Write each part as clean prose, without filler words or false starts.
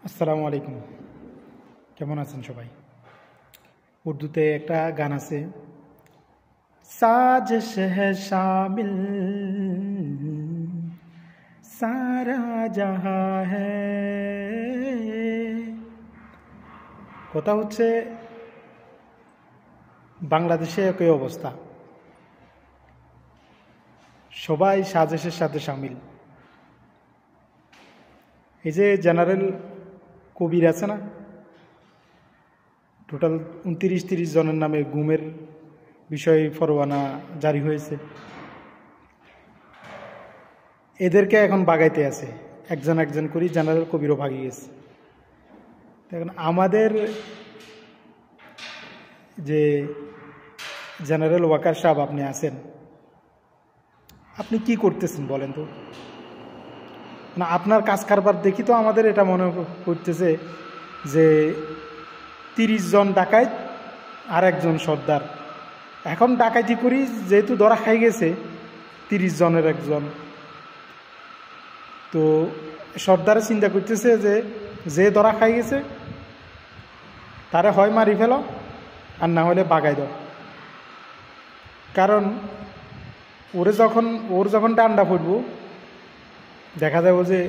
আসসালামু আলাইকুম। কেমন আছেন সবাই? উর্দুতে একটা গান আছে, সাজিশ है शामिल सारा जहां है। কথা হচ্ছে বাংলাদেশে একই অবস্থা, সবাই সাজেশের সাথে শামিল। এই যে জেনারেল কবির আছে না, টোটাল 29-30 জনের নামে গুমের বিষয়ে ফরমানা জারি হয়েছে। এদেরকে এখন বাগাইতে আছে, একজন একজন করে জেনারেল কবিরও ভাগিয়ে গেছে। এখন আমাদের যে জেনারেল ওয়াকার সাহেব আপনি আছেন, আপনি কি করতেছেন বলেন তো? না, আপনার কাজ কারবার দেখি তো আমাদের এটা মনে করতেছে যে 30 জন ডাকাইত আর একজন সর্দার। এখন ডাকাইতি করি যেহেতু ধরা খাই গেছে 30 জনের একজন, তো সর্দারে চিন্তা করতেছে যে ধরা খাই গেছে তারে হয় মারি ফেলো আর না হলে বাগাই দাও। কারণ ওর যখন ডান্ডা ফুটব দেখা যাবে যে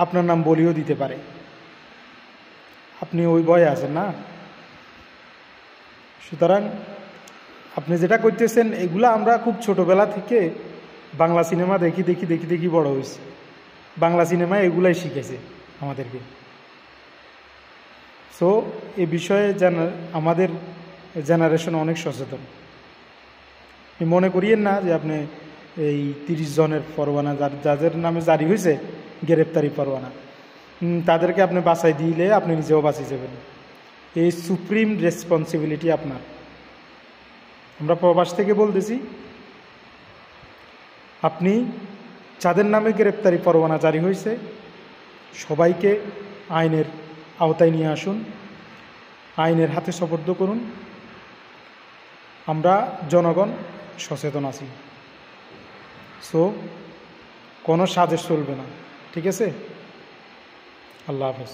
আপনার নাম বলিও দিতে পারে, আপনি ওই ভয়ে আছেন না। সুতরাং আপনি যেটা করতেছেন এগুলা আমরা খুব ছোটবেলা থেকে বাংলা সিনেমা দেখি দেখি দেখি দেখি বড় হয়েছি। বাংলা সিনেমা এগুলাই শিখেছে আমাদেরকে। সো এ বিষয়ে আমাদের জেনারেশন অনেক সচেতন। মনে করিয়েন না যে আপনি এই 30 জনের পরোয়ানা যাদের নামে জারি হয়েছে গ্রেপ্তারি পরোয়ানা, তাদেরকে আপনি বাঁচাই দিলে আপনি নিজেও বাঁচিয়ে যাবেন। এই সুপ্রিম রেসপন্সিবিলিটি আপনার। আমরা প্রবাস থেকে বলতেছি, আপনি যাদের নামে গ্রেপ্তারি পরোয়ানা জারি হয়েছে সবাইকে আইনের আওতায় নিয়ে আসুন, আইনের হাতে সোপর্দ করুন। আমরা জনগণ সচেতন আছি। সো কোনো সাজেশ চলবে না, ঠিক আছে? আল্লাহ হাফেজ।